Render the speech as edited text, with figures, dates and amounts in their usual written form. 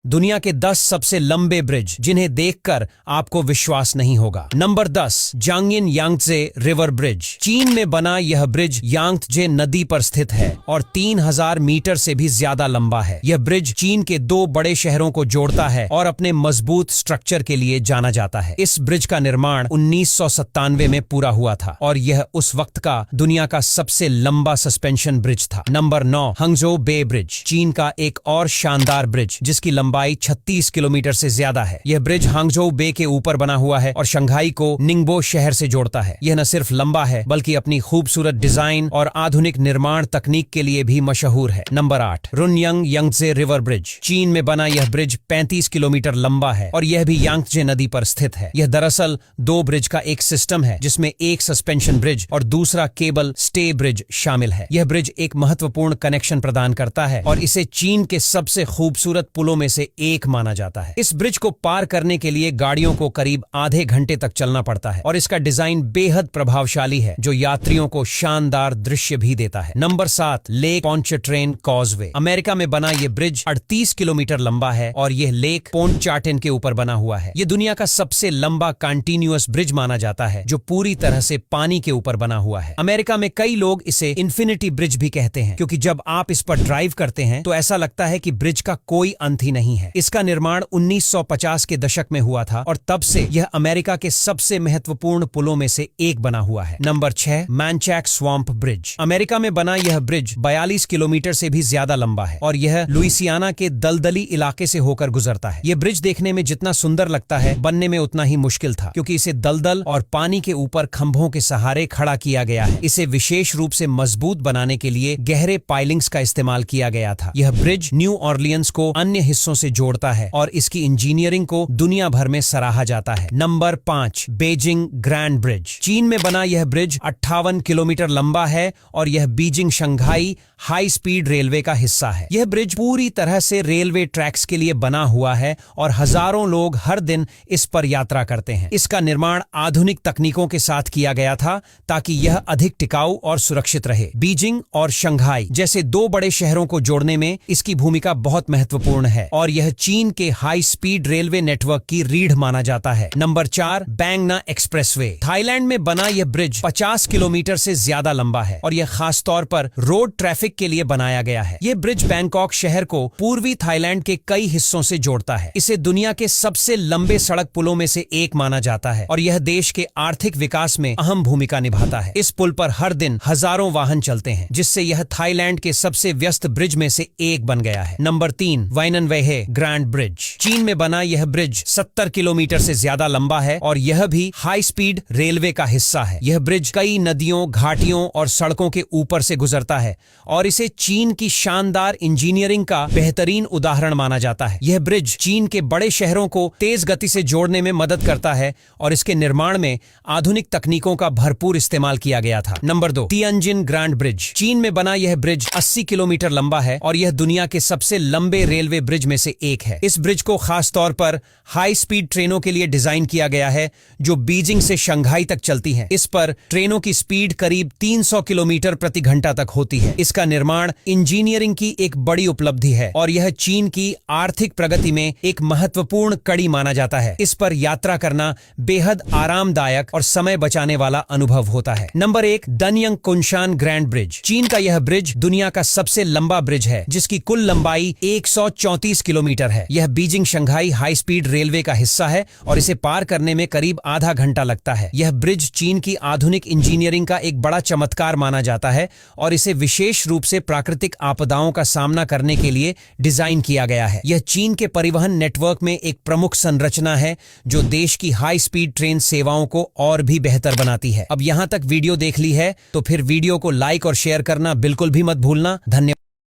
दुनिया के 10 सबसे लंबे ब्रिज जिन्हें देखकर आपको विश्वास नहीं होगा। Number 10, Jiangyin Yangtze river bridge. चीन में बना यह ब्रिज यांगत्जे नदी पर स्थित है और 3000 मीटर से भी ज्यादा लंबा है। यह ब्रिज चीन के 2 बड़े शहरों को जोड़ता है और अपने मजबूत स्ट्रक्चर के लिए जाना जाता है। इस ब्रिज का निर्माण 1997 में पूरा हुआ था और यह उस वक्त का दुनिया का सबसे लंबा सस्पेंशन ब्रिज था। नंबर 9, हंगझोउ बे ब्रिज। चीन का एक और शानदार ब्रिज जिसकी लंबाई 36 किलोमीटर से ज्यादा है। यह ब्रिज हांगझोउ बे के ऊपर बना हुआ है और शंघाई को निंगबो शहर से जोड़ता है। यह न सिर्फ लंबा है बल्कि अपनी खूबसूरत डिजाइन और आधुनिक निर्माण तकनीक के लिए भी मशहूर है। Number 8, Runyang Yangtze river bridge. चीन में बना यह ब्रिज 35 किलोमीटर लंबा है और यह भी यांगत्जे नदी पर स्थित है। यह दरअसल 2 ब्रिज का एक सिस्टम है जिसमें एक सस्पेंशन ब्रिज और दूसरा केबल स्टे ब्रिज शामिल है। यह ब्रिज एक महत्वपूर्ण कनेक्शन प्रदान करता है और इसे चीन के सबसे खूबसूरत पुलों में से एक माना जाता है। इस ब्रिज को पार करने के लिए गाड़ियों को करीब आधे घंटे तक चलना पड़ता है और इसका डिजाइन बेहद प्रभावशाली है जो यात्रियों को शानदार दृश्य भी देता है। Number 7, lake Pontchartrain causeway. America में बना यह ब्रिज 38 किलोमीटर लंबा है और यह लेक पोंटचार्टेन के ऊपर बना हुआ है। यह दुनिया का सबसे लंबा कंटिन्यूअस ब्रिज माना जाता है जो पूरी तरह से पानी के ऊपर बना हुआ है। अमेरिका में कई लोग इसे इन्फिनिटी ब्रिज भी कहते हैं क्योंकि जब आप इस पर ड्राइव करते हैं तो ऐसा लगता है कि ब्रिज का कोई अंत ही नहीं है। इसका निर्माण 1950 के दशक में हुआ था और तब से यह अमेरिका के सबसे महत्वपूर्ण पुलों में से एक बना हुआ है। Number 6, Manchac swamp bridge. America में बना यह ब्रिज 42 किलोमीटर से भी ज्यादा लंबा है और यह लुइसियाना के दलदली इलाके से होकर गुजरता है। यह ब्रिज देखने में जितना सुंदर लगता है बनने में उतना ही मुश्किल था क्योंकि इसे दलदल और पानी के ऊपर खंभों के सहारे खड़ा किया गया है। इसे विशेष रूप से मजबूत बनाने के लिए गहरे पाइलिंग्स का इस्तेमाल किया गया था। यह ब्रिज न्यू ऑरलियंस को अन्य हिस्सों से जोड़ता है और इसकी इंजीनियरिंग को दुनिया भर में सराहा जाता है। Number 5, Beijing grand bridge. चीन में बना यह ब्रिज 58 किलोमीटर लंबा है और यह Beijing Shanghai high speed railway का हिस्सा है। यह ब्रिज पूरी तरह से रेलवे ट्रैक्स के लिए बना हुआ है और हजारों लोग हर दिन इस पर यात्रा करते हैं। इसका निर्माण आधुनिक तकनीकों के साथ किया गया था ताकि यह अधिक टिकाऊ और सुरक्षित रहे। बीजिंग और शंघाई जैसे 2 बड़े शहरों को जोड़ने में इसकी भूमिका बहुत महत्वपूर्ण है और यह चीन के हाई स्पीड रेलवे नेटवर्क की रीढ़ माना जाता है। Number 4, बैंगना expressway. थाईलैंड में बना यह ब्रिज 50 किलोमीटर से ज्यादा लंबा है और यह खास तौर पर रोड ट्रैफिक के लिए बनाया गया है। यह ब्रिज बैंकॉक शहर को पूर्वी थाईलैंड के कई हिस्सों से जोड़ता है। इसे दुनिया के सबसे लंबे सड़क पुलों में से एक माना जाता है और यह देश के आर्थिक विकास में अहम भूमिका निभाता है। इस पुल पर हर दिन हजारों वाहन चलते हैं जिससे यह थाईलैंड के सबसे व्यस्त ब्रिज में से एक बन गया है। Number 3, Weinan Weihe grand bridge. चीन में बना यह ब्रिज 70 किलोमीटर से ज्यादा लंबा है और यह भी हाई स्पीड रेलवे का हिस्सा है। यह ब्रिज कई नदियों, घाटियों और सड़कों के ऊपर से गुजरता है और इसे चीन की शानदार इंजीनियरिंग का बेहतरीन उदाहरण माना जाता है। यह ब्रिज चीन के बड़े शहरों को तेज गति से जोड़ने में मदद करता है और इसके निर्माण में आधुनिक तकनीकों का भरपूर इस्तेमाल किया गया था। Number 2, Tianjin grand bridge. चीन में बना यह ब्रिज 80 किलोमीटर लंबा है और यह दुनिया के सबसे लंबे रेलवे ब्रिज में से एक है। इस ब्रिज को खास तौर पर हाई स्पीड ट्रेनों के लिए डिजाइन किया गया है जो बीजिंग से शंघाई तक चलती हैं। इस पर ट्रेनों की स्पीड करीब 300 किलोमीटर प्रति घंटा तक होती है। इसका निर्माण इंजीनियरिंग की एक बड़ी उपलब्धि है और यह चीन की आर्थिक प्रगति में एक महत्वपूर्ण कड़ी माना जाता है। इस पर यात्रा करना बेहद आरामदायक और समय बचाने वाला अनुभव होता है। Number 1, Danyang Kunshan grand bridge. चीन का यह ब्रिज दुनिया का सबसे लंबा ब्रिज है जिसकी कुल लंबाई 134 किलोमीटर है। यह Beijing Shanghai high speed railway का हिस्सा है और इसे पार करने में करीब आधा घंटा लगता है। यह ब्रिज चीन की आधुनिक इंजीनियरिंग का एक बड़ा चमत्कार माना जाता है और इसे विशेष रूप से प्राकृतिक आपदाओं का सामना करने के लिए डिजाइन किया गया है। यह चीन के परिवहन नेटवर्क में एक प्रमुख संरचना है जो देश की हाई स्पीड ट्रेन सेवाओं को और भी बेहतर बनाती है। अब यहां तक वीडियो देख ली है तो फिर वीडियो को लाइक और शेयर करना बिल्कुल भी मत भूलना। धन्यवाद।